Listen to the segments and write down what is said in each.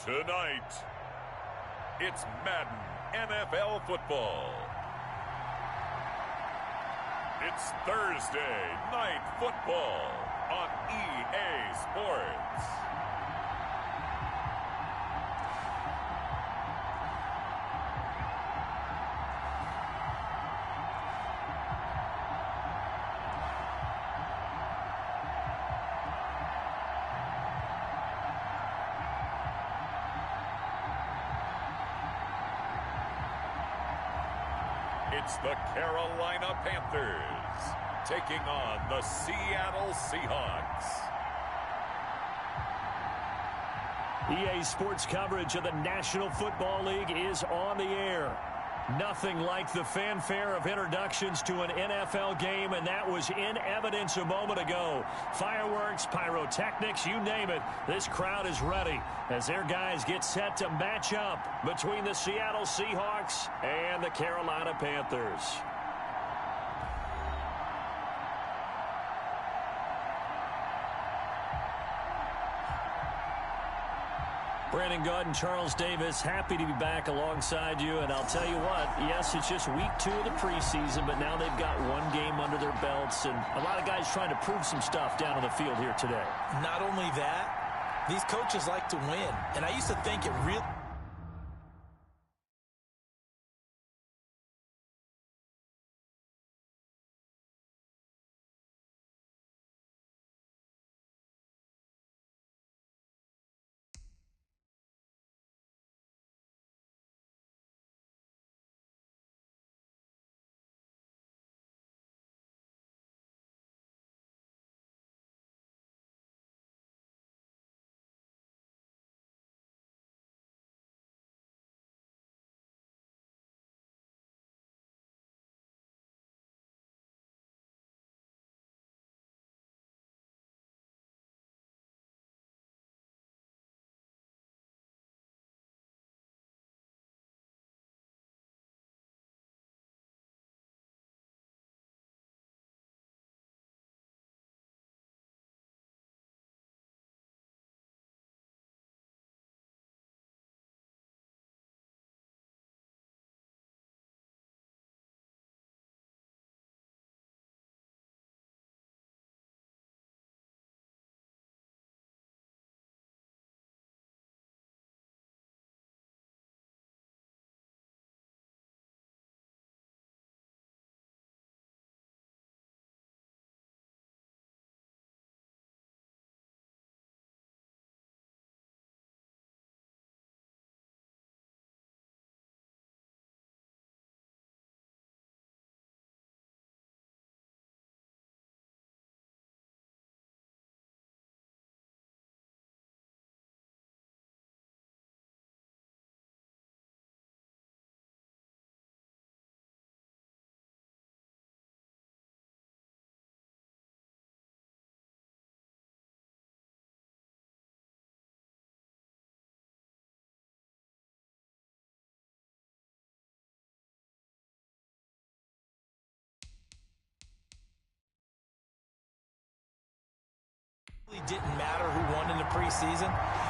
Tonight, it's Madden NFL football. It's Thursday Night Football on EA Sports. It's the Carolina Panthers taking on the Seattle Seahawks. EA Sports coverage of the National Football League is on the air. Nothing like the fanfare of introductions to an NFL game, and that was in evidence a moment ago. Fireworks, pyrotechnics, you name it. This crowd is ready as their guys get set to match up between the Seattle Seahawks and the Carolina Panthers. Brandon Gaud and Charles Davis, happy to be back alongside you. And I'll tell you what, yes, it's just week 2 of the preseason, but now they've got one game under their belts. And a lot of guys trying to prove some stuff down on the field here today. Not only that, these coaches like to win. And I used to think it really... didn't matter who won in the preseason.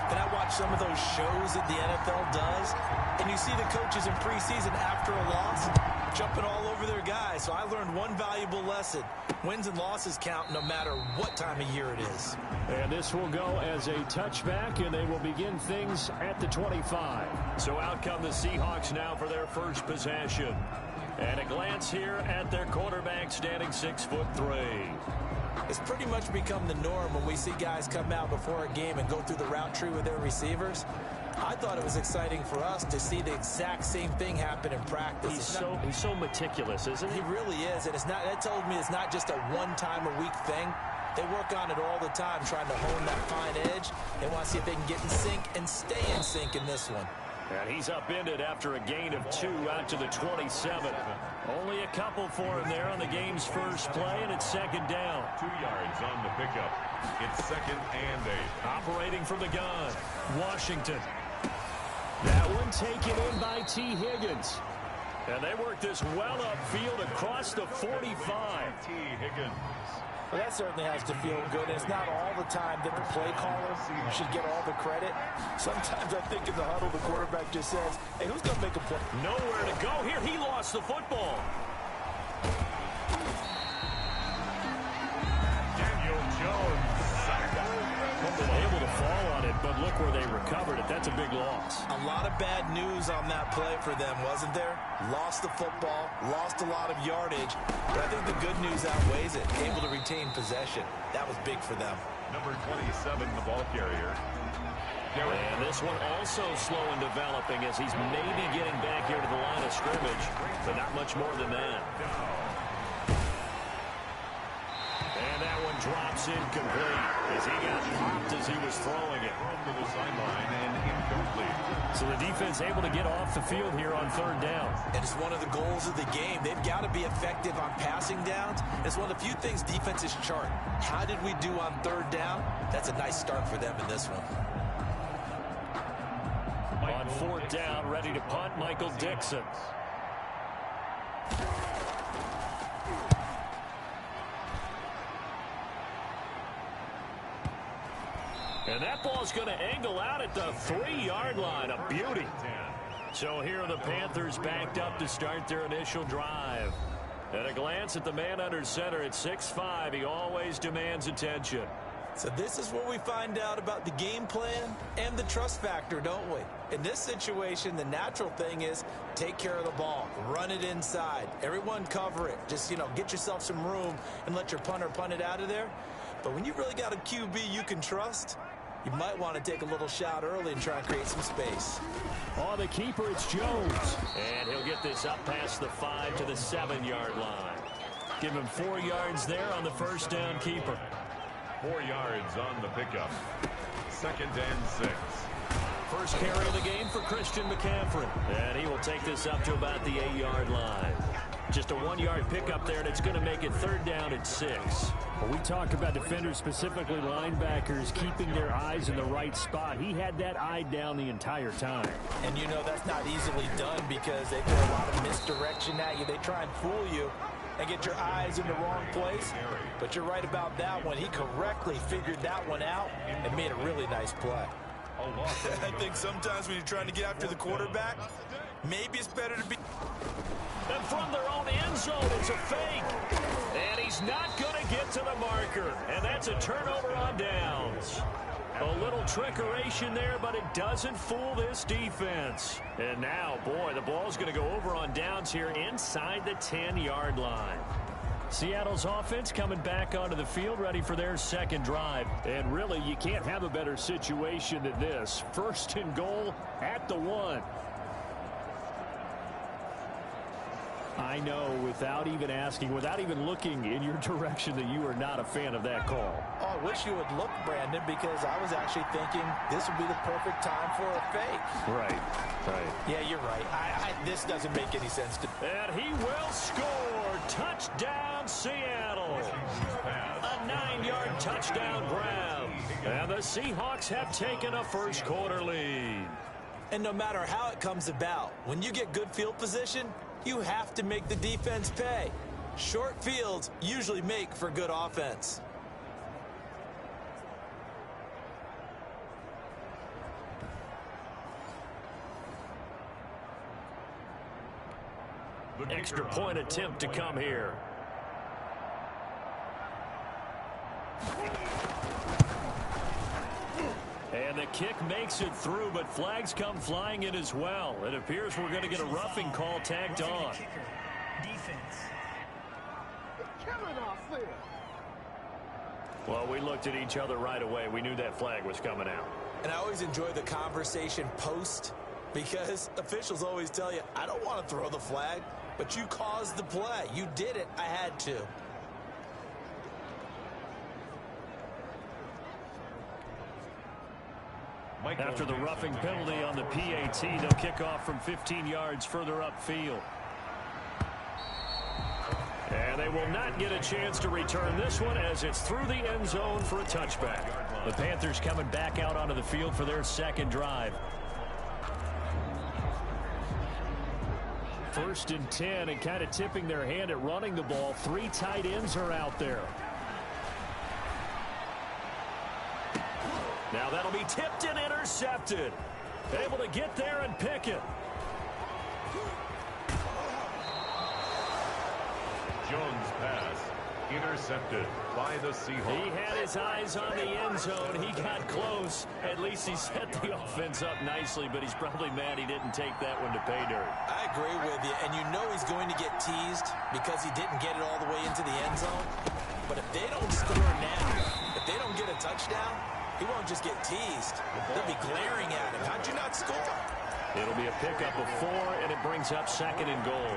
Then I watch some of those shows that the NFL does, and you see the coaches in preseason after a loss jumping all over their guys. So I learned one valuable lesson. Wins and losses count no matter what time of year it is. And this will go as a touchback, and they will begin things at the 25. So out come the Seahawks now for their first possession. And a glance here at their quarterback standing 6'3". It's pretty much become the norm when we see guys come out before a game and go through the route tree with their receivers. I thought it was exciting for us to see the exact same thing happen in practice. He's so meticulous, isn't he? He really is, and that told me it's not just a one-time-a-week thing. They work on it all the time, trying to hone that fine edge. They want to see if they can get in sync and stay in sync in this one. And he's upended after a gain of 2 out to the 27. Only a couple for him there on the game's first play, and it's second down. 2 yards on the pickup. It's 2nd and 8. Operating from the gun, Washington. That one taken in by T. Higgins. And they work this well upfield across the 45. Well, that certainly has to feel good. And it's not all the time that the play caller should get all the credit. Sometimes I think in the huddle, the quarterback just says, hey, who's going to make a play? Nowhere to go here. He lost the football. Daniel Jones. Able to fall on it, but look where they recovered it. That's a big loss. A lot of bad news on that play for them, wasn't there? Lost the football, lost a lot of yardage, but I think the good news outweighs it. Able to retain possession. That was big for them. Number 27, the ball carrier. And this one also slow in developing as he's maybe getting back here to the line of scrimmage, but not much more than that. And that one drops incomplete as he got popped as he was throwing it. To the sideline and incomplete. So the defense able to get off the field here on third down. And it's one of the goals of the game. They've got to be effective on passing downs. It's one of the few things defenses chart. How did we do on third down? That's a nice start for them in this one. On fourth down, ready to punt, Michael Dixon. And that ball's going to angle out at the 3-yard line. A beauty. So here are the Panthers backed up to start their initial drive. At a glance at the man under center at 6'5", he always demands attention. So this is where we find out about the game plan and the trust factor, don't we? In this situation, the natural thing is take care of the ball, run it inside. Everyone cover it. Just, get yourself some room and let your punter punt it out of there. But when you really got a QB you can trust, you might want to take a little shot early and try and create some space. On the keeper, it's Jones. And he'll get this up past the 5 to the 7-yard line. Give him 4 yards there on the first down keeper. 4 yards on the pickup. 2nd and 6. First carry of the game for Christian McCaffrey. And he will take this up to about the 8-yard line. Just a 1-yard pickup there, and it's going to make it third down at 6. When we talk about defenders, specifically linebackers, keeping their eyes in the right spot, he had that eye down the entire time. And that's not easily done because they throw a lot of misdirection at you. They try and fool you and get your eyes in the wrong place. But you're right about that one. He correctly figured that one out and made a really nice play. I think sometimes when you're trying to get after the quarterback, maybe it's better to be... And from their own end zone, it's a fake. And he's not going to get to the marker. And that's a turnover on downs. A little trickeration there, but it doesn't fool this defense. And now, boy, the ball's going to go over on downs here inside the 10-yard line. Seattle's offense coming back onto the field, ready for their second drive. And really, you can't have a better situation than this. First and goal at the 1. I know, without even asking, without even looking in your direction, that you are not a fan of that call. Oh, I wish you would look, Brandon, because I was actually thinking this would be the perfect time for a fake. Right. Yeah, you're right. This doesn't make any sense to me. And he will score. Touchdown, Seattle. A 9-yard touchdown grab. And the Seahawks have taken a first-quarter lead. And no matter how it comes about, when you get good field position, you have to make the defense pay. Short fields usually make for good offense. Extra point attempt to come here. And the kick makes it through, but flags come flying in as well. It appears we're going to get a roughing call tagged on. Well, we looked at each other right away. We knew that flag was coming out. And I always enjoy the conversation post because officials always tell you, I don't want to throw the flag, but you caused the play. You did it. I had to. After the roughing penalty on the PAT, they'll kick off from 15 yards further upfield. And they will not get a chance to return this one as it's through the end zone for a touchback. The Panthers coming back out onto the field for their second drive. 1st and 10, and kind of tipping their hand at running the ball. 3 tight ends are out there. Now that'll be tipped and intercepted. Able to get there and pick it. Jones' pass intercepted by the Seahawks. He had his eyes on the end zone. He got close. At least he set the offense up nicely, but he's probably mad he didn't take that one to pay dirt. I agree with you, and you know he's going to get teased because he didn't get it all the way into the end zone. But if they don't score now, if they don't get a touchdown, he won't just get teased. They'll be glaring at him. How'd you not score? It'll be a pickup of 4, and it brings up 2nd and goal.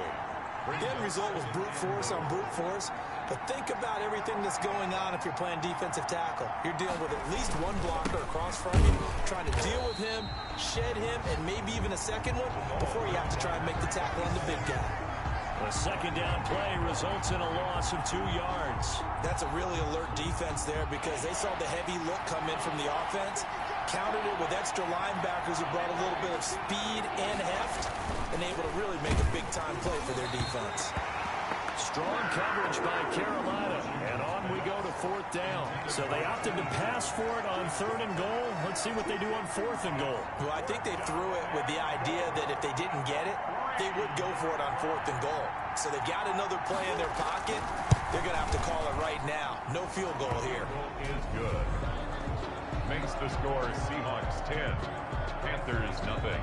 The end result was brute force on brute force. But think about everything that's going on if you're playing defensive tackle. You're dealing with at least one blocker across from you, trying to deal with him, shed him, and maybe even a second one before you have to try and make the tackle on the big guy. A 2nd down play results in a loss of 2 yards. That's a really alert defense there because they saw the heavy look come in from the offense, countered it with extra linebackers who brought a little bit of speed and heft, and able to really make a big-time play for their defense. Strong coverage by Carolina, and on we go to 4th down. So they opted to pass for it on 3rd and goal. Let's see what they do on 4th and goal. Well, I think they threw it with the idea that if they didn't get it, they would go for it on 4th and goal. So they got another play in their pocket. They're going to have to call it right now. No field goal here. Is good. Makes the score Seahawks 10, Panthers nothing.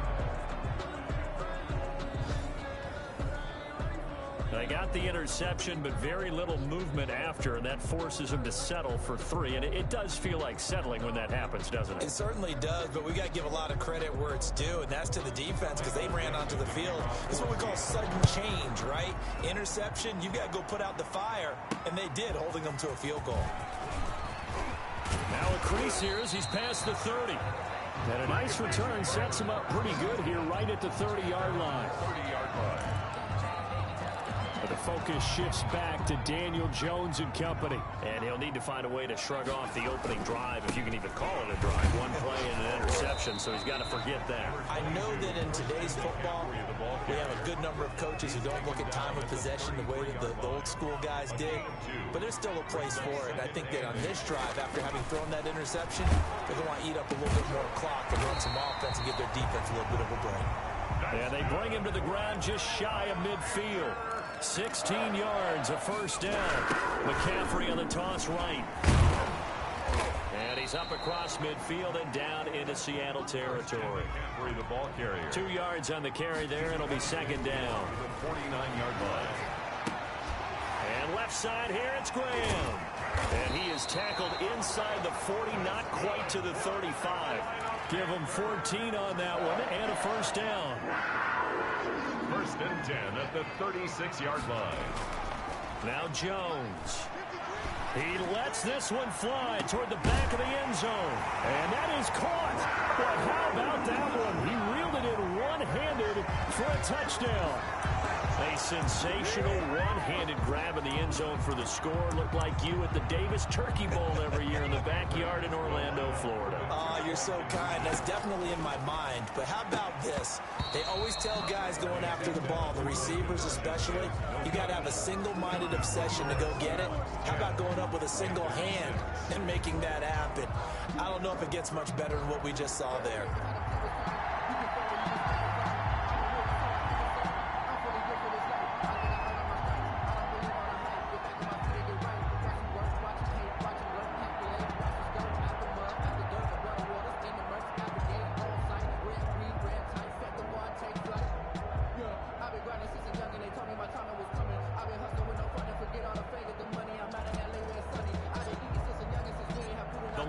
They got the interception, but very little movement after, and that forces them to settle for 3. And it does feel like settling when that happens, doesn't it? It certainly does, but we got to give a lot of credit where it's due, and that's to the defense because they ran onto the field. This is what we call sudden change, right? Interception, you got to go put out the fire, and they did, holding them to a field goal. Now a crease here as he's past the 30. And a nice return sets him up pretty good here right at the 30-yard line. 30-yard line. But the focus shifts back to Daniel Jones and company. And he'll need to find a way to shrug off the opening drive, if you can even call it a drive. 1 play and an interception, so he's got to forget that. I know that in today's football, we have a good number of coaches who don't look at time of possession the way that the old school guys did. But there's still a place for it. And I think that on this drive, after having thrown that interception, they're going to want to eat up a little bit more clock and run some offense and give their defense a little bit of a break. And they bring him to the ground just shy of midfield. 16 yards, a 1st down. McCaffrey on the toss right. And he's up across midfield and down into Seattle territory. McCaffrey, the ball carrier. 2 yards on the carry there, and it'll be 2nd down. The 49-yard line. And left side here, it's Graham. And he is tackled inside the 40, not quite to the 35. Give him 14 on that one, and a 1st down. 1st and 10 at the 36-yard line. Now Jones. He lets this one fly toward the back of the end zone. And that is caught. But how about that one? He reeled it in one-handed for a touchdown. A sensational one-handed grab in the end zone for the score. Looked like you at the Davis Turkey Bowl every year in the backyard in Orlando, Florida. Oh, you're so kind. That's definitely in my mind. But how about this? They always tell guys going after the ball, the receivers especially, you got to have a single-minded obsession to go get it. How about going up with a single hand and making that happen? I don't know if it gets much better than what we just saw there.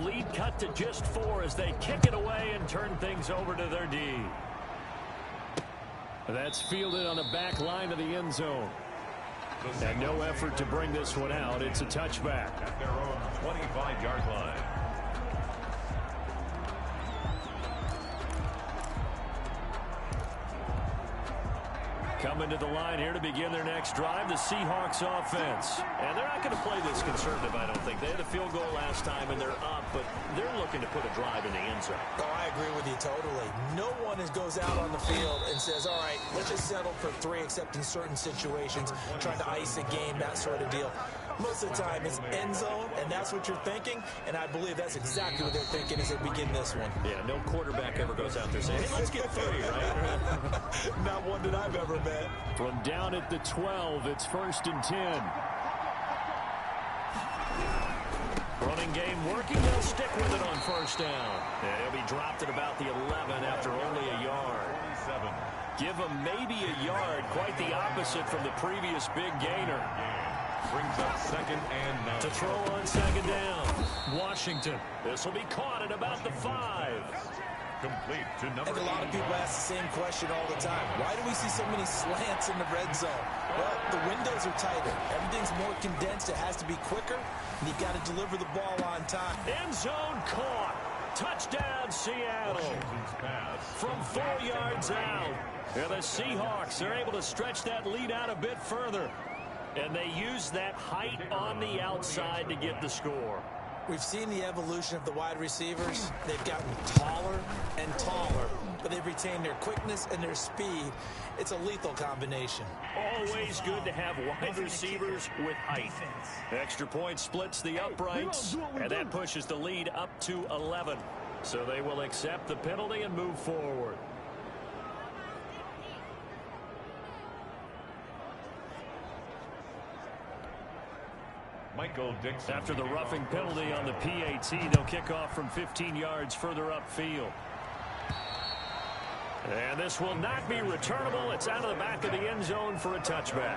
Lead cut to just 4 as they kick it away and turn things over to their D. That's fielded on the back line of the end zone. And no effort to bring this one out. It's a touchback. At their own 25-yard line. Coming to the line here to begin their next drive, the Seahawks offense. And they're not going to play this conservative, I don't think. They had a field goal last time, and they're up, but they're looking to put a drive in the end zone. Oh, I agree with you totally. No one goes out on the field and says, all right, let's just settle for 3, except in certain situations, trying to ice a game, that sort of deal. Most of the time, it's end zone, and that's what you're thinking, and I believe that's exactly what they're thinking as they begin this one. Yeah, no quarterback ever goes out there saying, hey, let's get 3, right? Not one that I've ever met. From down at the 12, it's 1st and 10. Running game working. They'll stick with it on 1st down. And he'll be dropped at about the 11 after only a yard. 27. Give him maybe a yard. Quite the opposite from the previous big gainer. Brings up 2nd and 9. To throw on 2nd down. Washington. This will be caught at about the 5. Complete to I number think a lot of 8. people ask the same question all the time. Why do we see so many slants in the red zone? Well, the windows are tighter. Everything's more condensed. It has to be quicker, and you've got to deliver the ball on time. End zone caught. Touchdown, Seattle. Washington's pass. From 4 yards out. And the Seahawks are able to stretch that lead out a bit further. And they use that height on the outside to get the score. We've seen the evolution of the wide receivers. They've gotten taller and taller, but they've retained their quickness and their speed. It's a lethal combination. Always good to have wide receivers with height. Extra point splits the uprights, and that pushes the lead up to 11. So they will accept the penalty and move forward. Michael Dixon. After the roughing penalty on the PAT, they'll kick off from 15 yards further upfield. And this will not be returnable. It's out of the back of the end zone for a touchback.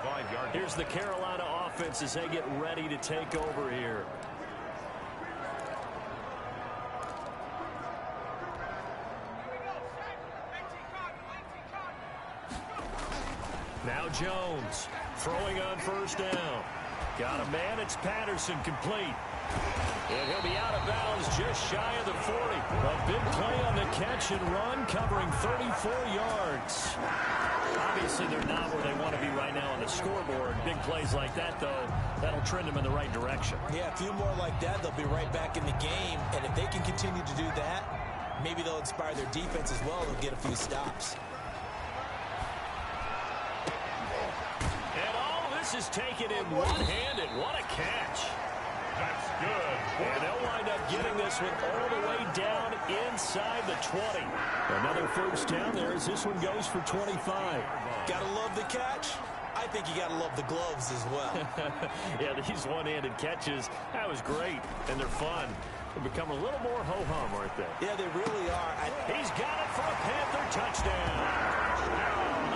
25-yard. Here's the Carolina offense as they get ready to take over here. Now Jones throwing on 1st down. Got a man. It's Patterson complete. And he'll be out of bounds just shy of the 40. A big play on the catch and run, covering 34 yards. Obviously, they're not where they want to be right now on the scoreboard. Big plays like that, though, that'll trend them in the right direction. Yeah, a few more like that, they'll be right back in the game. And if they can continue to do that, maybe they'll inspire their defense as well. They'll get a few stops. And all this is taken in one-handed. What a catch. That's good. And they'll wind up getting this one all the way down inside the 20. Another 1st down there as this one goes for 25. Gotta love the catch. I think you gotta love the gloves as well. Yeah, these one-handed catches, that was great, and they're fun. They become a little more ho-hum, aren't they? Yeah, they really are. He's got it for a Panther touchdown.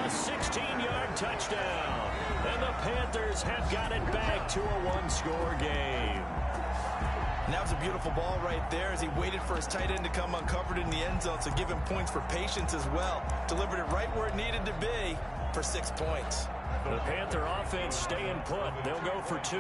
A 16-yard touchdown. And the Panthers have got it back to a 1-score game. And that was a beautiful ball right there as he waited for his tight end to come uncovered in the end zone, so give him points for patience as well. Delivered it right where it needed to be for 6 points. The Panther offense staying put. They'll go for 2.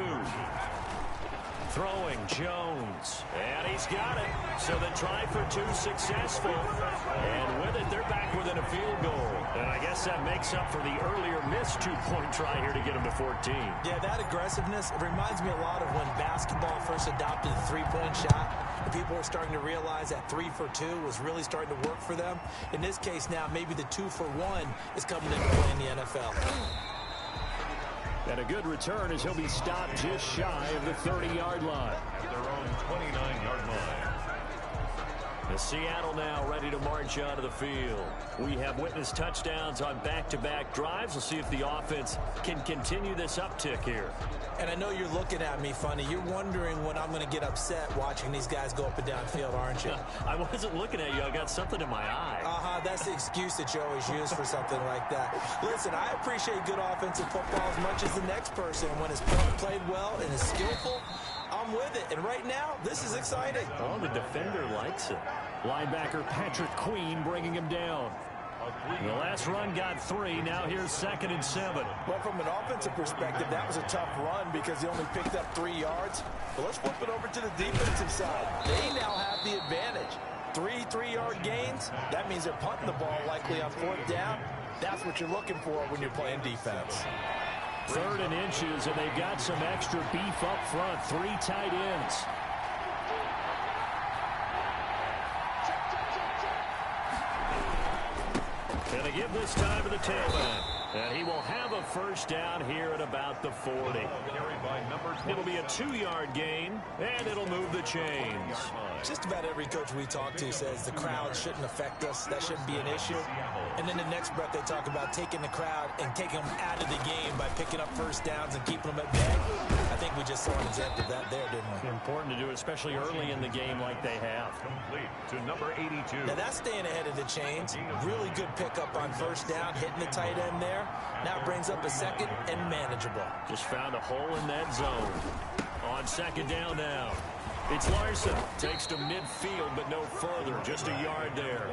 Throwing Jones. And he's got it. So the try for 2 successful. And with it, they're back within a field goal. And I guess that makes up for the earlier missed 2-point try here to get them to 14. Yeah, that aggressiveness, it reminds me a lot of when basketball first adopted the 3-point shot. And people were starting to realize that 3 for 2 was really starting to work for them. In this case now, maybe the 2 for 1 is coming into play in the NFL. And a good return as he'll be stopped just shy of the 30-yard line. At their own 29-yard line. The Seattle now ready to march onto the field. We have witnessed touchdowns on back-to-back drives. We'll see if the offense can continue this uptick here. And I know you're looking at me funny. You're wondering when I'm going to get upset watching these guys go up and down field, aren't you? I wasn't looking at you. I got something in my eye. That's the excuse that you always use for something like that. Listen, I appreciate good offensive football as much as the next person. When it's played well and is skillful, I'm with it. And right now, this is exciting. Oh, the defender likes it. Linebacker Patrick Queen bringing him down. The last run got 3. Now here's 2nd and 7. Well, from an offensive perspective, that was a tough run because he only picked up 3 yards. But let's flip it over to the defensive side. They now have the advantage. 3-3-yard gains, that means they're punting the ball likely on 4th down. That's what you're looking for when you're playing defense. 3rd and inches, and they've got some extra beef up front. 3 tight ends. And they give this time to the tailback. And he will have a first down here at about the 40. It'll be a 2-yard gain, and it'll move the chains. Just about every coach we talk to says the crowd shouldn't affect us. That shouldn't be an issue. And then the next breath they talk about taking the crowd and taking them out of the game by picking up first downs and keeping them at bay. I think we just saw an example of that there, didn't we? Important to do, especially early in the game like they have. Complete to number 82. Now that's staying ahead of the chains. Really good pickup on first down, hitting the tight end there. Now brings up a 2nd and manageable. Just found a hole in that zone. On 2nd down now. It's Larson. Takes to midfield, but no further. Just a yard there.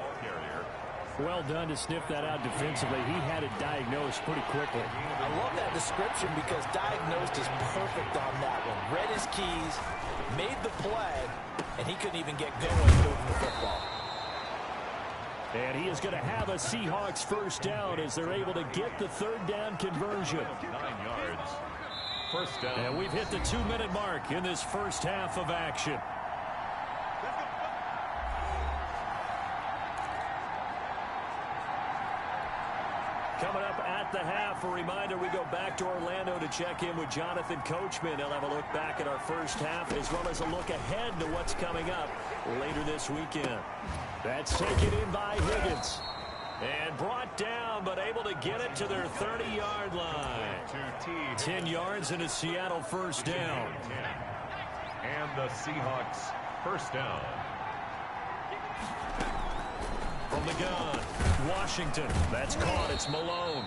Well done to sniff that out defensively. He had it diagnosed pretty quickly. I love that description because diagnosed is perfect on that one. Read his keys, made the play, and he couldn't even get going moving the football. And he is going to have a Seahawks first down as they're able to get the 3rd down conversion. 9 yards. First down. And we've hit the 2-minute mark in this first half of action. Coming up at the half, a reminder, we go back to Orlando to check in with Jonathan Coachman. He'll have a look back at our first half as well as a look ahead to what's coming up later this weekend. That's taken in by Higgins. And brought down, but able to get it to their 30-yard line. 10 yards and a Seattle first down. And the Seahawks first down. From the gun, Washington. That's caught. It's Malone.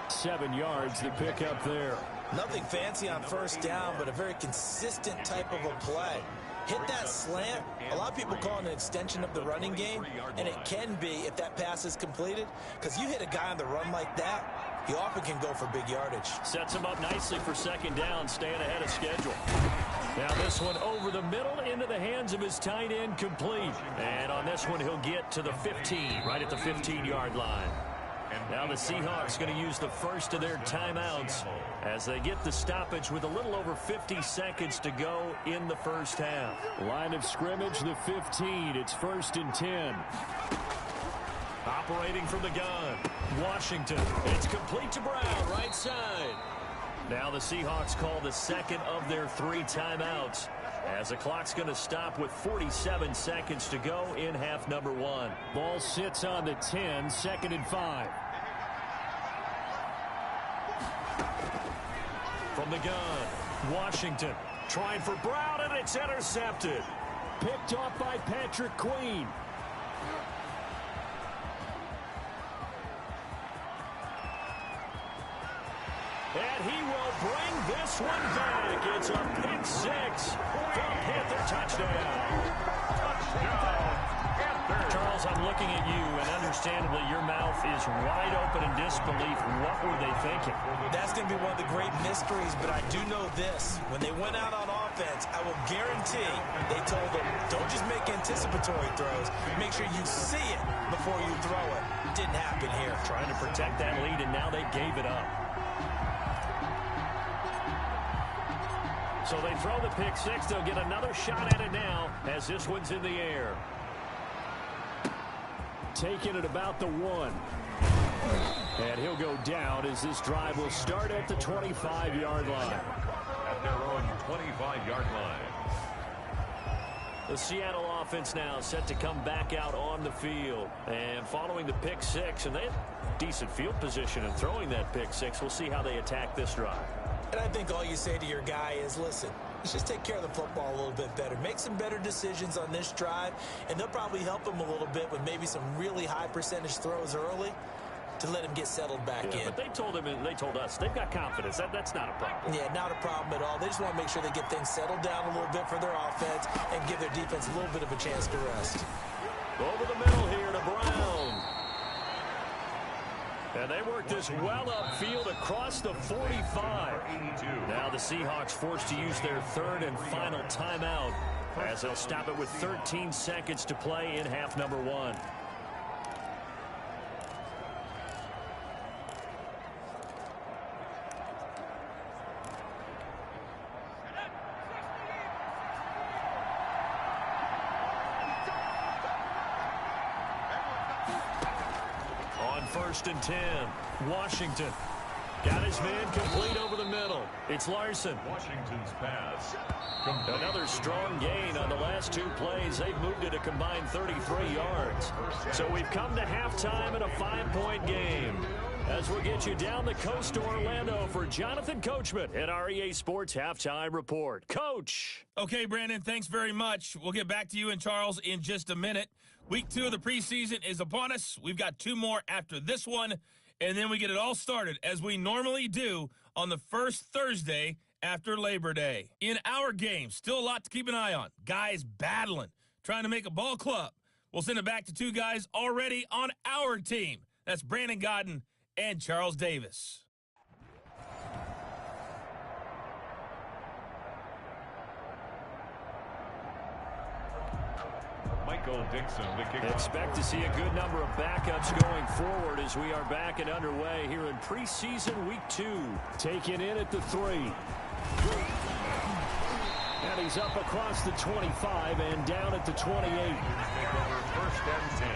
7 yards, the pickup there. Nothing fancy on first down, but a very consistent type of a play. Hit that slant. A lot of people call it an extension of the running game, and it can be if that pass is completed, because you hit a guy on the run like that, he often can go for big yardage. Sets him up nicely for 2nd down, staying ahead of schedule. Now this one over the middle into the hands of his tight end, complete. And on this one, he'll get to the 15, right at the 15-yard line. Now the Seahawks going to use the first of their timeouts as they get the stoppage with a little over 50 seconds to go in the first half. Line of scrimmage, the 15. It's 1st and 10. Operating from the gun, Washington. It's complete to Brown, right side. Now the Seahawks call the 2nd of their 3 timeouts as the clock's going to stop with 47 seconds to go in half number 1. Ball sits on the 10, 2nd and 5. From the gun, Washington trying for Brown, and it's intercepted. Picked off by Patrick Queen. And he will bring this one back. It's a pick 6 for a Panther touchdown. Charles, I'm looking at you, and understandably, your mouth is wide open in disbelief. What were they thinking? That's going to be one of the great mysteries, but I do know this. When they went out on offense, I will guarantee they told them, don't just make anticipatory throws. Make sure you see it before you throw it. Didn't happen here. Trying to protect that lead, and now they gave it up. So they throw the pick 6. They'll get another shot at it now as this one's in the air. Taking it about the 1. And he'll go down as this drive will start at the 25-yard line. At their own 25-yard line. The Seattle offense now set to come back out on the field. And following the pick 6, and they have decent field position in throwing that pick 6. We'll see how they attack this drive. And I think all you say to your guy is, listen, let's just take care of the football a little bit better. Make some better decisions on this drive, and they'll probably help him a little bit with maybe some really high percentage throws early to let him get settled back in. But they told him, and they told us, they've got confidence. That's not a problem. Yeah, not a problem at all. They just want to make sure they get things settled down a little bit for their offense and give their defense a little bit of a chance to rest. Over the middle here to Brown. And they work this well upfield across the 45. Now the Seahawks forced to use their 3rd and final timeout as they'll stop it with 13 seconds to play in half number 1. On 1st and 10, Washington. Got his man complete over the middle. It's Larson. Washington's pass. Another strong gain on the last 2 plays. They've moved it a combined 33 yards. So we've come to halftime in a 5-point game. As we'll get you down the coast to Orlando for Jonathan Coachman at our EA Sports Halftime Report. Coach. Okay, Brandon, thanks very much. We'll get back to you and Charles in just a minute. Week 2 of the preseason is upon us. We've got 2 more after this one, and then we get it all started, as we normally do, on the first Thursday after Labor Day. In our game, still a lot to keep an eye on. Guys battling, trying to make a ball club. We'll send it back to 2 guys already on our team. That's Brandon Godden and Charles Davis. Michael Dixon, the kick. Expect to see a good number of backups going forward as we are back and underway here in preseason week 2. Taken in at the 3. And he's up across the 25 and down at the 28. First and 10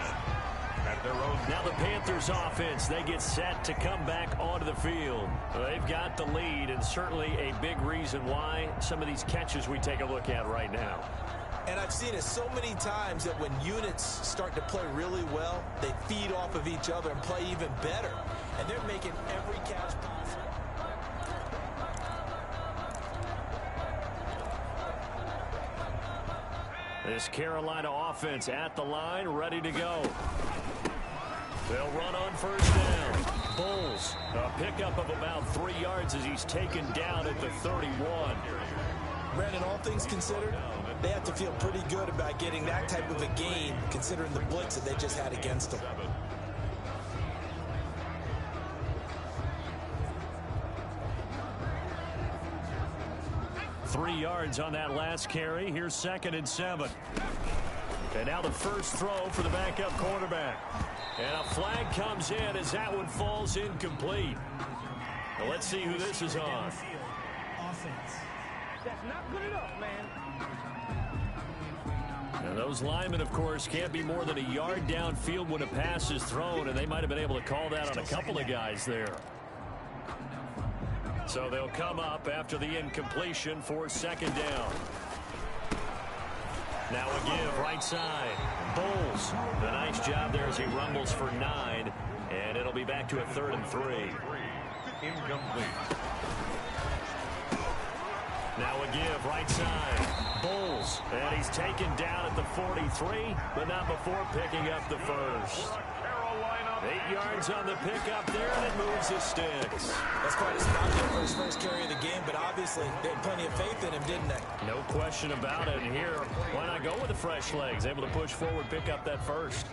at their own. Now the Panthers offense, they get set to come back onto the field. They've got the lead, and certainly a big reason why some of these catches we take a look at right now. And I've seen it so many times that when units start to play really well, they feed off of each other and play even better. And they're making every catch possible. This Carolina offense at the line, ready to go. They'll run on first down. Bulls, a pickup of about 3 yards as he's taken down at the 31. Brandon, all things considered, they have to feel pretty good about getting that type of a gain, considering the blitz that they just had against them. Three yards on that last carry. Here's 2nd and 7. And now the first throw for the backup quarterback. And a flag comes in as that one falls incomplete. Now let's see who this is on. Offense. That's not good enough, man. And those linemen, of course, can't be more than a yard downfield when a pass is thrown, and they might have been able to call that on a couple of guys there. So they'll come up after the incompletion for 2nd down. Now a give right side. Bulls. A nice job there as he rumbles for 9, and it'll be back to a 3rd and 3. Incomplete. Now a give right side. Bulls. And he's taken down at the 43, but not before picking up the first. 8 yards on the pickup there, and it moves his sticks. That's quite a spot there for his first carry of the game, but obviously they had plenty of faith in him, didn't they? No question about it. And here, why not go with the fresh legs? Able to push forward, pick up that first.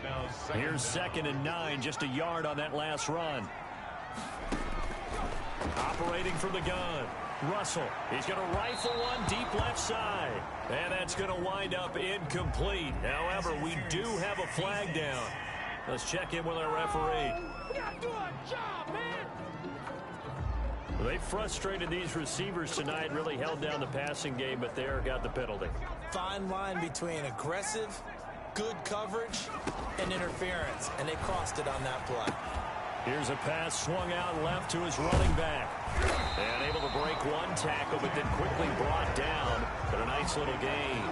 Here's 2nd and 9, just a yard on that last run. Operating from the gun. Russell, he's going to rifle one deep left side. And that's going to wind up incomplete. However, we do have a flag down. Let's check in with our referee. We gotta do our job, man. They frustrated these receivers tonight, really held down the passing game, but there got the penalty. Fine line between aggressive, good coverage, and interference, and they crossed it on that play. Here's a pass swung out left to his running back. And able to break one tackle, but then quickly brought down. But a nice little gain.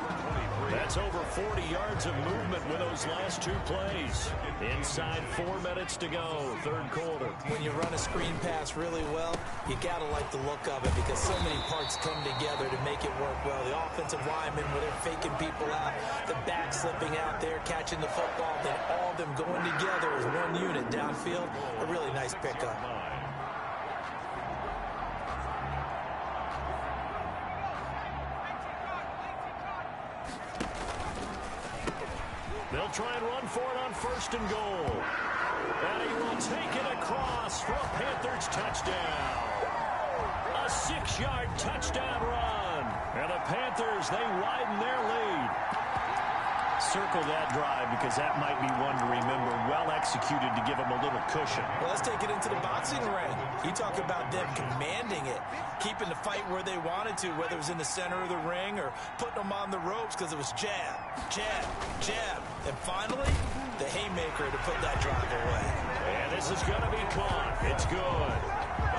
That's over 40 yards of movement with those last 2 plays. Inside 4 minutes to go, 3rd quarter. When you run a screen pass really well, you gotta like the look of it because so many parts come together to make it work well. The offensive linemen, where they're faking people out, the back slipping out there, catching the football, then all of them going together as one unit downfield. A really nice pickup. They'll try and run for it on 1st and goal. And he will take it across for a Panthers touchdown. A 6-yard touchdown run. And the Panthers, they widen their lead. Circle that drive because that might be one to remember. Well executed to give them a little cushion. Well, let's take it into the boxing ring. You talk about them commanding it, keeping the fight where they wanted to, whether it was in the center of the ring or putting them on the ropes because it was jab, jab, jab. And finally, the haymaker to put that drive away. And this is going to be caught. It's good.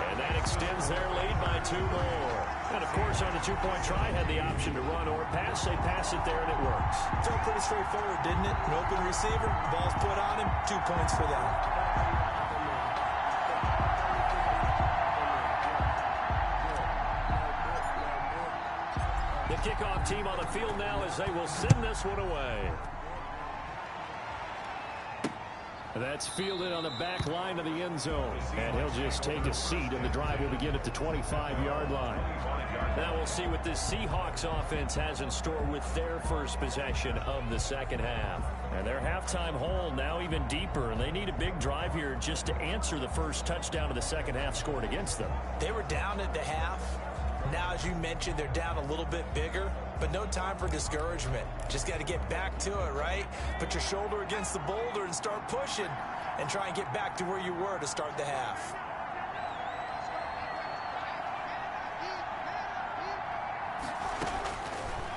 And that extends their lead by 2 more. And, of course, on the 2-point try, had the option to run or pass. They pass it there, and it works. Felt pretty straightforward, didn't it? An open receiver, ball's put on him, 2 points for them. The kickoff team on the field now as they will send this one away. That's fielded on the back line of the end zone. And he'll just take a seat, and the drive will begin at the 25-yard line. Now we'll see what this Seahawks offense has in store with their first possession of the second half. And their halftime hole now even deeper, and they need a big drive here just to answer the first touchdown of the second half scored against them. They were down at the half. Now, as you mentioned, they're down a little bit bigger, but no time for discouragement. Just got to get back to it, right? Put your shoulder against the boulder and start pushing and try and get back to where you were to start the half.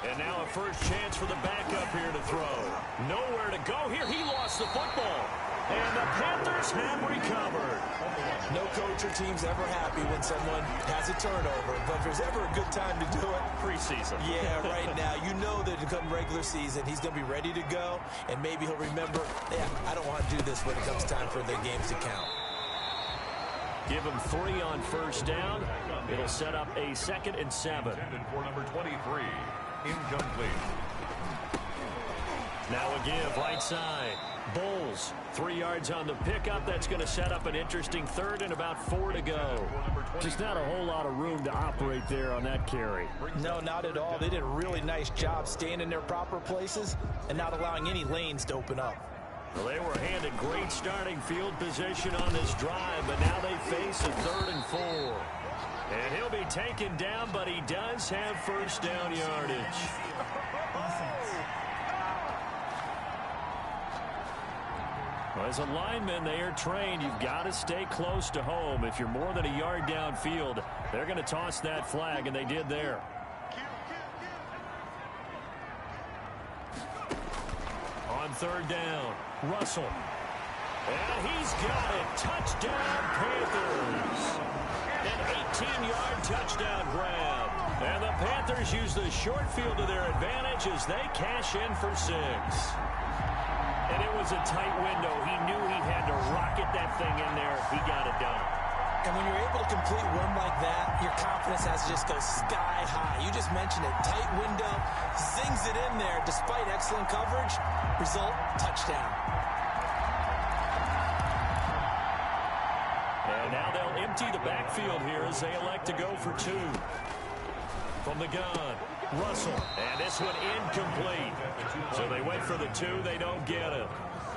And now a first chance for the backup here to throw. Nowhere to go here. He lost the football. And the Panthers have recovered. No coach or team's ever happy when someone has a turnover, but if there's ever a good time to do it, Preseason. Yeah, right now. You know that come regular season, he's going to be ready to go, and maybe he'll remember, yeah, I don't want to do this when it comes time for the games to count. Give him 3 on first down. It'll set up a 2nd and 7. Intended for number 23, incomplete. Now a give, right side. Bulls, 3 yards on the pickup. That's going to set up an interesting 3rd and about 4 to go. Just not a whole lot of room to operate there on that carry. No, not at all. They did a really nice job staying in their proper places and not allowing any lanes to open up. Well, they were handed great starting field position on this drive, but now they face a 3rd and 4. And he'll be taken down, but he does have first down yardage. Well, as a lineman, they are trained. You've got to stay close to home. If you're more than a yard downfield, they're going to toss that flag, and they did there. On 3rd down, Russell. And he's got it. Touchdown, Panthers. An 18-yard touchdown grab. And the Panthers use the short field to their advantage as they cash in for 6. And it was a tight window. He knew he had to rocket that thing in there. He got it done. And when you're able to complete one like that, your confidence has to just go sky high. You just mentioned it. Tight window, zings it in there despite excellent coverage. Result, touchdown. And now they'll empty the backfield here as they elect to go for 2. From the gun, Russell. And this one incomplete. So they went for the 2. They don't get it.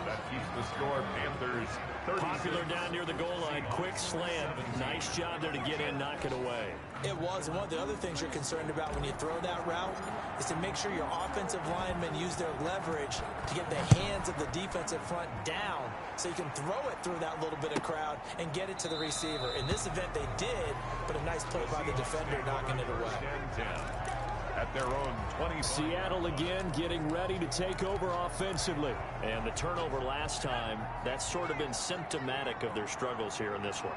That keeps the score. Panthers 36. Popular down near the goal line. Quick slant. Nice job there to get in, knock it away. It was. And one of the other things you're concerned about when you throw that route is to make sure your offensive linemen use their leverage to get the hands of the defensive front down so you can throw it through that little bit of crowd and get it to the receiver. In this event, they did, but a nice play by the defender knocking it away. 10-10 at their own 20. Seattle again getting ready to take over offensively. And the turnover last time, that's sort of been symptomatic of their struggles here in this one.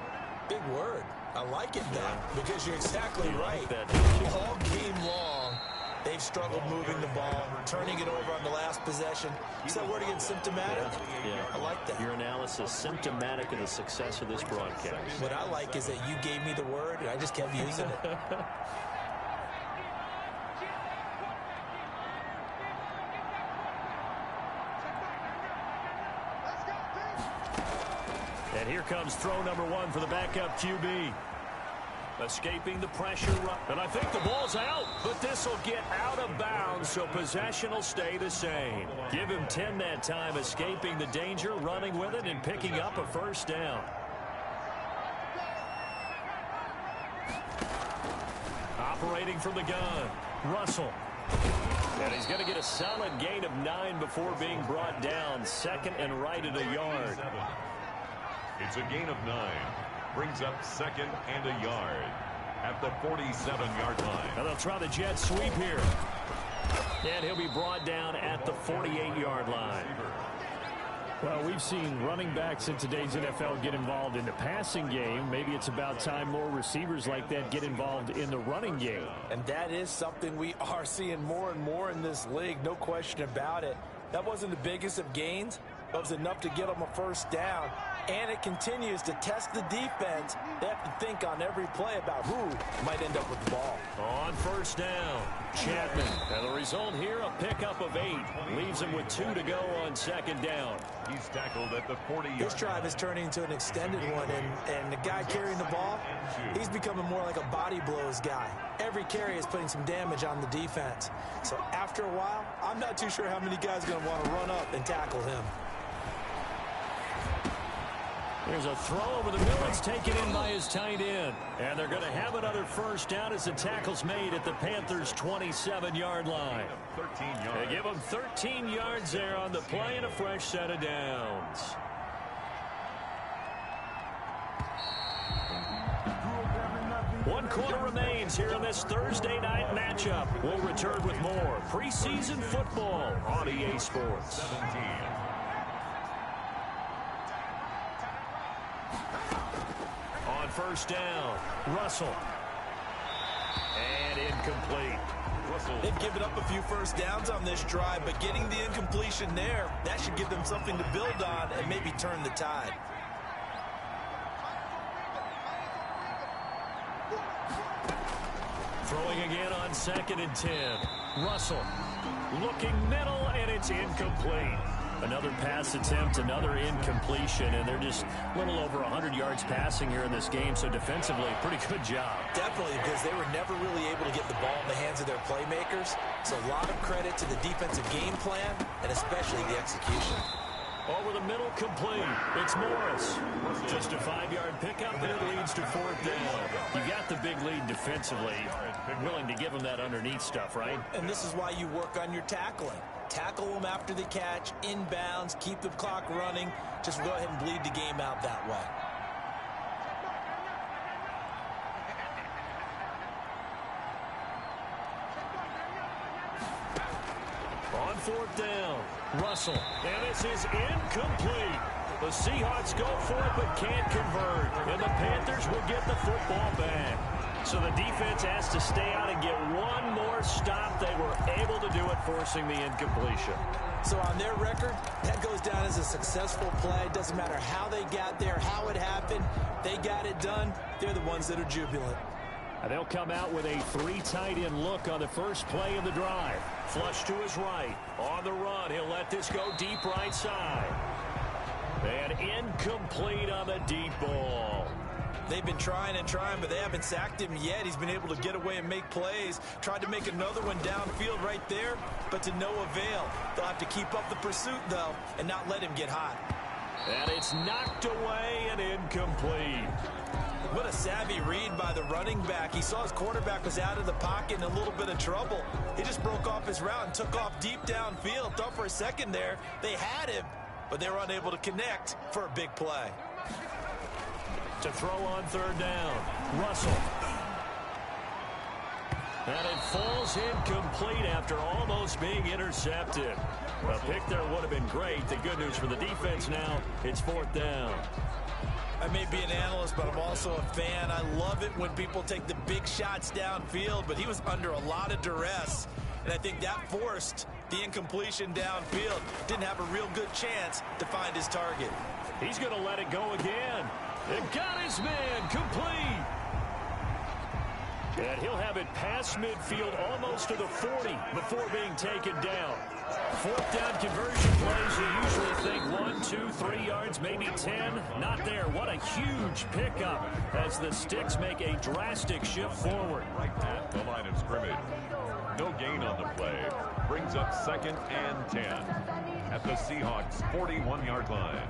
Big word. I like it, though, because you're exactly right. That, all game long, they've struggled moving the ball, turning it over on the last possession. Is that word again, symptomatic? Yeah. I like that. Your analysis, symptomatic of the success of this broadcast. What I like is that you gave me the word, and I just kept using it. And here comes throw number 1 for the backup QB. Escaping the pressure. And I think the ball's out, but this will get out of bounds, so possession will stay the same. Give him 10 that time, escaping the danger, running with it, and picking up a first down. Operating from the gun, Russell. And he's going to get a solid gain of 9 before being brought down. Second and right at a yard. It's a gain of 9. Brings up second and a yard at the 47-yard line. And they'll try the jet sweep here. And he'll be brought down at the 48-yard line. Well, we've seen running backs in today's NFL get involved in the passing game. Maybe it's about time more receivers like that get involved in the running game. And that is something we are seeing more and more in this league, no question about it. That wasn't the biggest of gains, but it was enough to get them a first down. And it continues to test the defense. They have to think on every play about who might end up with the ball. On first down, Chapman. And the result here, a pickup of 8. Leaves him with 2 to go on second down. He's tackled at the 40-yard line. This drive is turning into an extended one, and the guy carrying the ball, he's becoming more like a body blows guy. Every carry is putting some damage on the defense. So after a while, I'm not too sure how many guys are going to want to run up and tackle him. There's a throw over the middle. It's taken in by his tight end. And they're going to have another first down as the tackle's made at the Panthers' 27-yard line. 13 yards. They give him 13 yards there on the play and a fresh set of downs. One quarter remains here in this Thursday night matchup. We'll return with more preseason football on EA Sports. 17. On first down, Russell. And incomplete. They've given up a few first downs on this drive, but getting the incompletion there, that should give them something to build on and maybe turn the tide. Throwing again on second and 10. Russell looking middle, and it's incomplete. Another pass attempt, another incompletion, and they're just a little over 100 yards passing here in this game, so defensively, pretty good job. Definitely, because they were never really able to get the ball in the hands of their playmakers. So a lot of credit to the defensive game plan, and especially the execution. Over the middle, complete. It's Morris. Just a 5-yard pickup, and it leads to fourth down. You got the big lead defensively. Willing to give them that underneath stuff, right? And this is why you work on your tackling. Tackle them after the catch, inbounds, keep the clock running. Just go ahead and bleed the game out that way. On fourth down, Russell. And this is incomplete. The Seahawks go for it but can't convert. And the Panthers will get the football back. So the defense has to stay out and get one more stop. They were able to do it, forcing the incompletion. So on their record, that goes down as a successful play. Doesn't matter how they got there, how it happened. They got it done. They're the ones that are jubilant. And they'll come out with a 3 tight end look on the first play of the drive. Flush to his right. On the run, he'll let this go deep right side. And incomplete on the deep ball. They've been trying and trying, but they haven't sacked him yet. He's been able to get away and make plays. Tried to make another one downfield right there, but to no avail. They'll have to keep up the pursuit, though, and not let him get hot. And it's knocked away and incomplete. What a savvy read by the running back. He saw his quarterback was out of the pocket in a little bit of trouble. He just broke off his route and took off deep downfield. Thought for a second there they had him, but they were unable to connect for a big play. To throw on third down, Russell. And it falls incomplete after almost being intercepted. A pick there would have been great. The good news for the defense now, it's fourth down. I may be an analyst, but I'm also a fan. I love it when people take the big shots downfield, but he was under a lot of duress, and I think that forced the incompletion downfield. Didn't have a real good chance to find his target. He's going to let it go again. It got his man complete. And he'll have it past midfield almost to the 40 before being taken down. Fourth down conversion plays, you usually think 1, 2, 3 yards, maybe 10. Not there. What a huge pickup as the Sticks make a drastic shift forward. Right at the line of scrimmage. No gain on the play. Brings up second and 10 at the Seahawks' 41-yard line.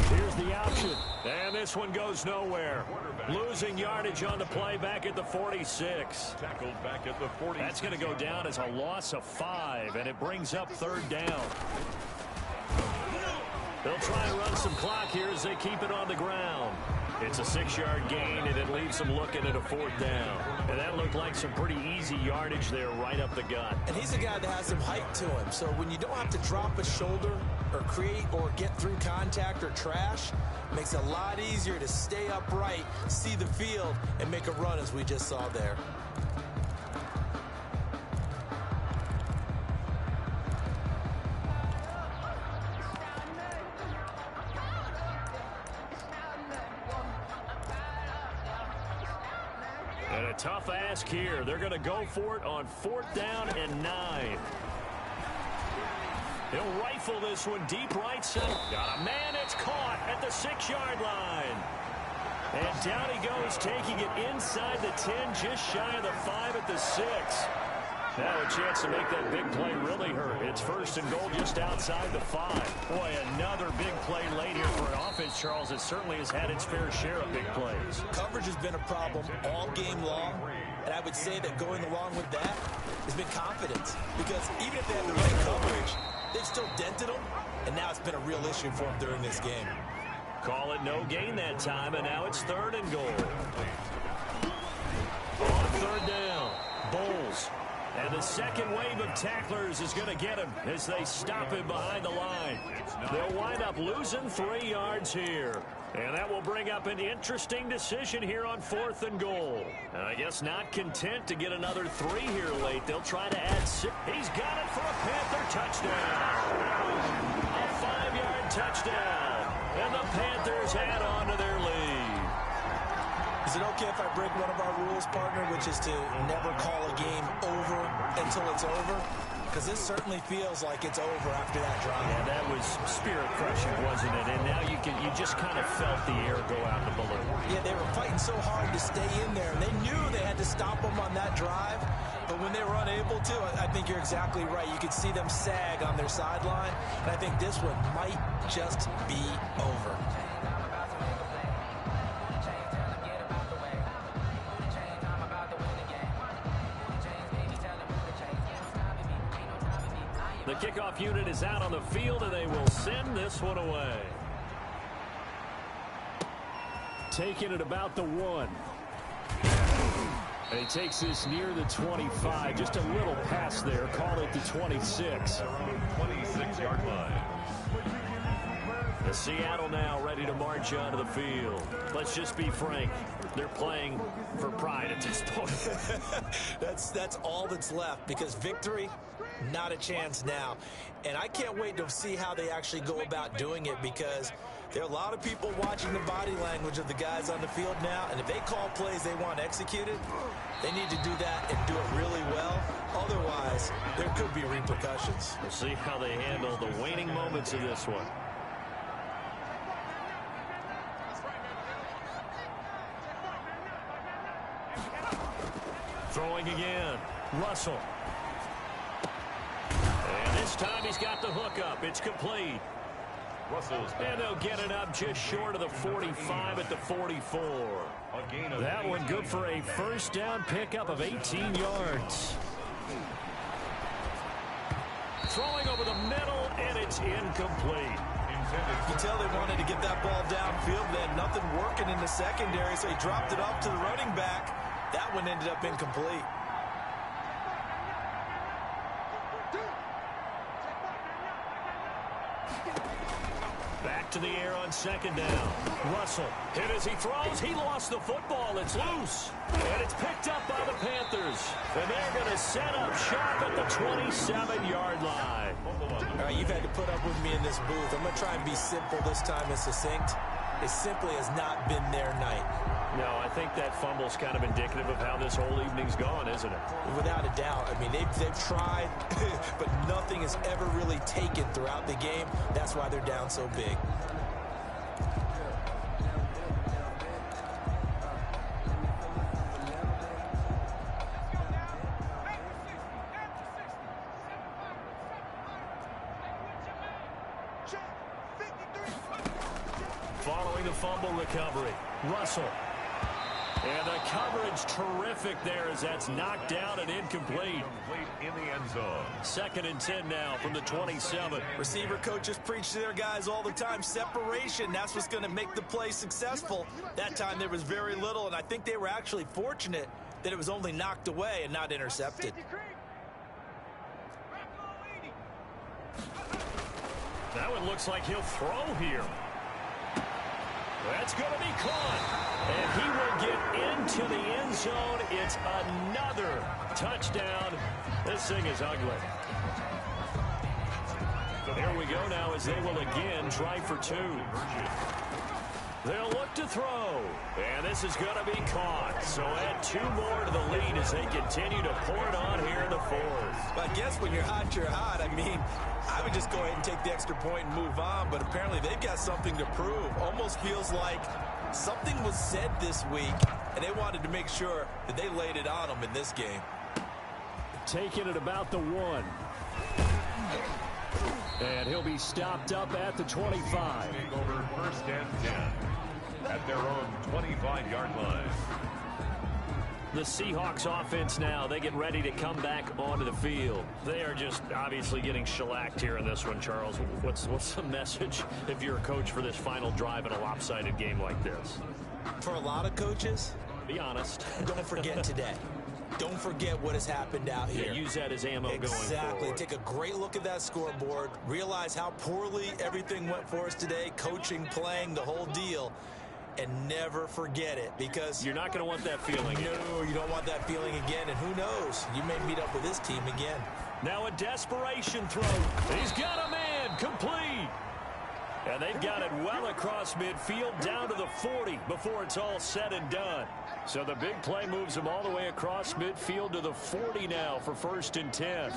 Here's the option. And this one goes nowhere. Losing yardage on the play back at the 46. Tackled back at the 40. That's going to go down as a loss of 5, and it brings up 3rd down. They'll try and run some clock here as they keep it on the ground. It's a 6-yard gain, and it leaves them looking at a 4th down. And that looked like some pretty easy yardage there right up the gut. And he's a guy that has some height to him. So when you don't have to drop a shoulder or create or get through contact or trash, it makes it a lot easier to stay upright, see the field, and make a run as we just saw there. And a tough ask here. They're going to go for it on 4th down and 9. He'll rifle this one deep right center. Got a man. It's caught at the 6-yard line. And down he goes, taking it inside the 10, just shy of the 5 at the 6. Now a chance to make that big play really hurt. It's 1st and goal just outside the 5. Boy, another big play late here for an offense, Charles. It certainly has had its fair share of big plays. Coverage has been a problem all game long, and I would say that going along with that has been confidence. Because even if they have the right coverage, they've still dented them, and now it's been a real issue for them during this game. Call it no gain that time, and now it's 3rd and goal. On 3rd down, Bulls. And the second wave of tacklers is going to get him as they stop him behind the line. They'll wind up losing 3 yards here. And that will bring up an interesting decision here on 4th and goal. And I guess not content to get another 3 here late. They'll try to add 6. He's got it for a Panther touchdown. A 5-yard touchdown. And the Panthers add on to their lead. Is it okay if I break one of our rules, partner, which is to never call a game over until it's over? Because this certainly feels like it's over after that drive. Yeah, that was spirit-crushing, wasn't it? And now you just kind of felt the air go out the balloon. Yeah, they were fighting so hard to stay in there, and they knew they had to stop them on that drive. But when they were unable to, I think you're exactly right. You could see them sag on their sideline, and I think this one might just be over. The kickoff unit is out on the field, and they will send this one away. Taking it about the 1. And he takes this near the 25. Just a little pass there. Call it the 26. 26-yard line. The Seattle now ready to march onto the field. Let's just be frank. They're playing for pride at this point. That's all that's left, because victory, not a chance now. And I can't wait to see how they actually go about doing it, because there are a lot of people watching the body language of the guys on the field now, and if they call plays they want executed, they need to do that and do it really well. Otherwise, there could be repercussions. We'll see how they handle the waning moments of this one. Throwing again. Russell. And this time he's got the hook up. It's complete. Russell's and they'll get it up just short of the 45 at the 44. That one good for a 1st down pickup of 18 yards. Throwing over the middle, and it's incomplete. You can tell they wanted to get that ball downfield. They had nothing working in the secondary, so he dropped it off to the running back. That one ended up incomplete. Back to the air on 2nd down. Russell hit as he throws. He lost the football. It's loose. And it's picked up by the Panthers. And they're going to set up shop at the 27-yard line. All right, you've had to put up with me in this booth. I'm going to try and be simple this time and succinct. It simply has not been their night. No, I think that fumble's kind of indicative of how this whole evening's gone, isn't it? Without a doubt. I mean, they've tried, but nothing has ever really taken throughout the game. That's why they're down so big. following the fumble recovery. Russell. And the coverage terrific there as that's knocked down and incomplete. In the end zone. 2nd and 10 now from the 27. Receiver coaches preach to their guys all the time. Separation, that's what's going to make the play successful. That time there was very little, and I think they were actually fortunate that it was only knocked away and not intercepted. That one looks like he'll throw here. That's going to be caught. And he will get into the end zone. It's another touchdown. This thing is ugly. Here we go now as they will again try for 2. They'll look to throw. And this is going to be caught. So add 2 more to the lead as they continue to pour it on here in the 4th. But I guess when you're hot, you're hot. I mean, I would just go ahead and take the extra point and move on. But apparently they've got something to prove. Almost feels like something was said this week, and they wanted to make sure that they laid it on them in this game. Taking it about the 1. And he'll be stopped up at the 25. Over 1st and 10 at their own 25-yard line. The Seahawks offense now, they get ready to come back onto the field. They are just obviously getting shellacked here in this one, Charles. What's the message if you're a coach for this final drive in a lopsided game like this? For a lot of coaches, be honest. Don't forget today. Don't forget what has happened out here. Yeah, use that as ammo going forward. Exactly. Take a great look at that scoreboard. Realize how poorly everything went for us today. Coaching, playing, the whole deal. And never forget it, because you're not going to want that feeling. No, you don't want that feeling again. And who knows? You may meet up with this team again. Now a desperation throw. He's got a man. Complete. And they've got it well across midfield down to the 40 before it's all said and done. So the big play moves him all the way across midfield to the 40 now for 1st and 10.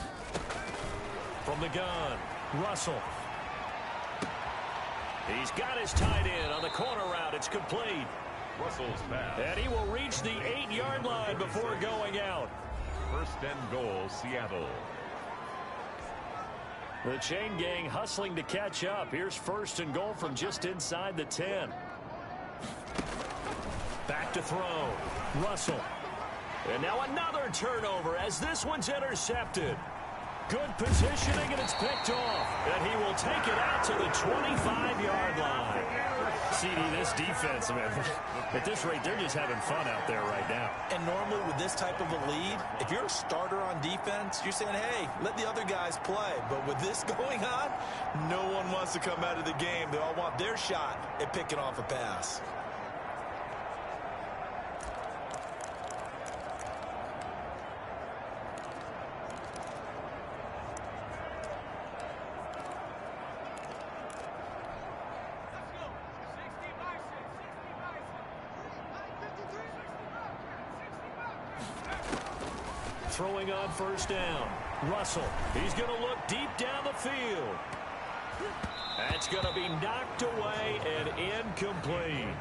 From the gun, Russell. He's got his tight end on the corner route. It's complete. Russell's pass. And he will reach the 8-yard line before going out. 1st and goal, Seattle. The chain gang hustling to catch up. Here's 1st and goal from just inside the 10. Back to throw. Russell. And now another turnover as this one's intercepted. Good positioning, and it's picked off. And he will take it out to the 25-yard line. CD, this defense, man, at this rate, they're just having fun out there right now. And normally with this type of a lead, if you're a starter on defense, you're saying, hey, let the other guys play. But with this going on, no one wants to come out of the game. They all want their shot at picking off a pass. Throwing on 1st down. Russell. He's going to look deep down the field. That's going to be knocked away and incomplete.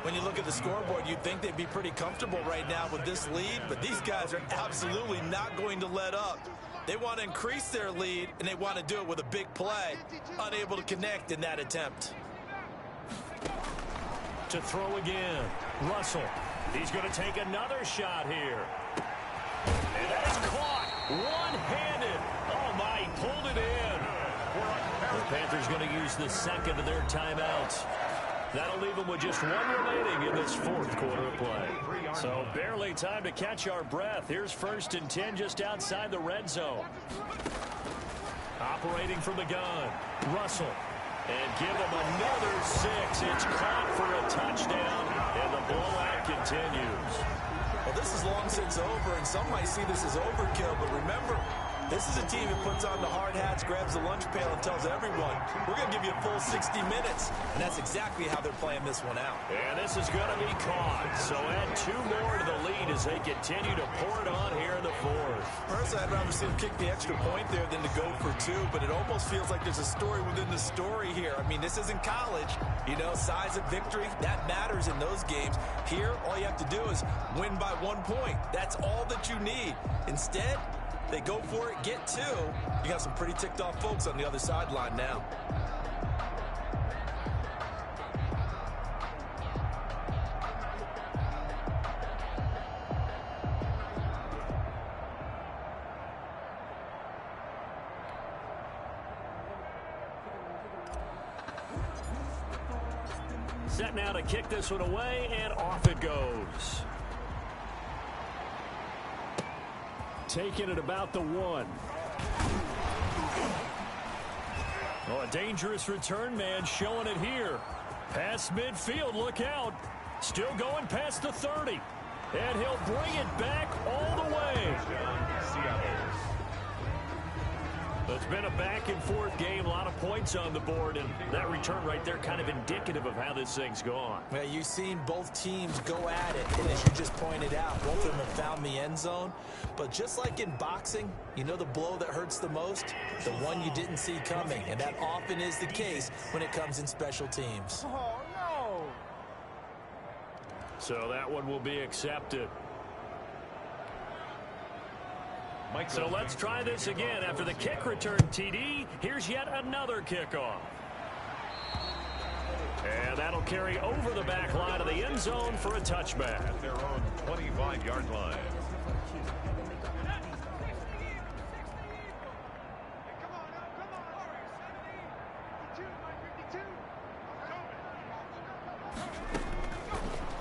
When you look at the scoreboard, you'd think they'd be pretty comfortable right now with this lead, but these guys are absolutely not going to let up. They want to increase their lead, and they want to do it with a big play. Unable to connect in that attempt. To throw again. Russell. He's going to take another shot here. And that is caught one-handed. Oh, my, he pulled it in. The Panthers going to use the 2nd of their timeouts. That'll leave them with just 1 remaining in this 4th quarter of play. So barely time to catch our breath. Here's 1st and 10 just outside the red zone. Operating from the gun. Russell. And give them another 6. It's caught for a touchdown, and the blowout continues. Well, this is long since over, and some might see this as overkill, but remember, this is a team that puts on the hard hats, grabs the lunch pail, and tells everyone, we're going to give you a full 60 minutes. And that's exactly how they're playing this one out. And this is going to be caught. So add 2 more to the lead as they continue to pour it on here in the 4th. Personally, I'd rather see them kick the extra point there than to go for 2, but it almost feels like there's a story within the story here. I mean, this isn't college. You know, size of victory, that matters in those games. Here, all you have to do is win by 1 point. That's all that you need. Instead, they go for it, get 2. You got some pretty ticked off folks on the other sideline now. Set now to kick this one away, and off it goes. Taking it about the 1. Oh, a dangerous return man showing it here. Past midfield, look out. Still going past the 30. And he'll bring it back all the way. It's been a back-and-forth game, a lot of points on the board, and that return right there kind of indicative of how this thing's gone. Well, you've seen both teams go at it, and as you just pointed out, both of them have found the end zone. But just like in boxing, you know the blow that hurts the most? The one you didn't see coming, and that often is the case when it comes in special teams. Oh, no. So that one will be accepted. So let's try this again. After the kick return TD, here's yet another kickoff. And that'll carry over the back line of the end zone for a touchback. At their own 25-yard line.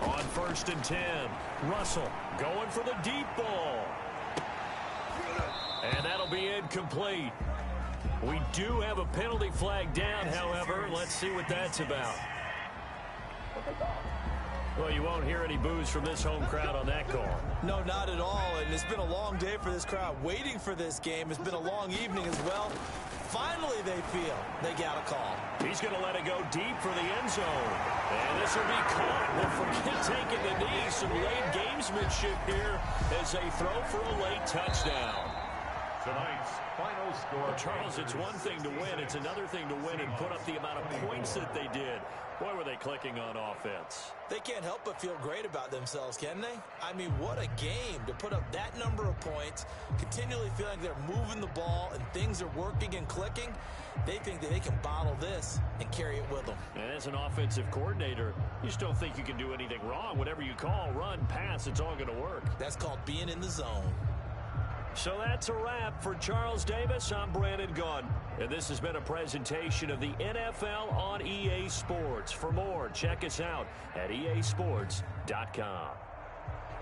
On 1st and 10, Russell going for the deep ball. And that'll be incomplete. We do have a penalty flag down, however. Let's see what that's about. Well, you won't hear any boos from this home crowd on that call. No, not at all. And it's been a long day for this crowd waiting for this game. It's been a long evening as well. Finally, they feel they got a call. He's going to let it go deep for the end zone. And this will be caught. Well, forget taking the knee. Some late gamesmanship here as they throw for a late touchdown. Tonight's final score. Well, Charles, it's one thing to win. It's another thing to win and put up the amount of points that they did. Boy, were they clicking on offense. They can't help but feel great about themselves, can they? I mean, what a game to put up that number of points, continually feeling they're moving the ball and things are working and clicking. They think that they can bottle this and carry it with them. And as an offensive coordinator, you just don't think you can do anything wrong. Whatever you call, run, pass, it's all going to work. That's called being in the zone. So that's a wrap for Charles Davis. I'm Brandon Gunn. And this has been a presentation of the NFL on EA Sports. For more, check us out at easports.com.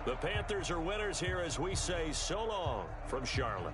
The Panthers are winners here as we say so long from Charlotte.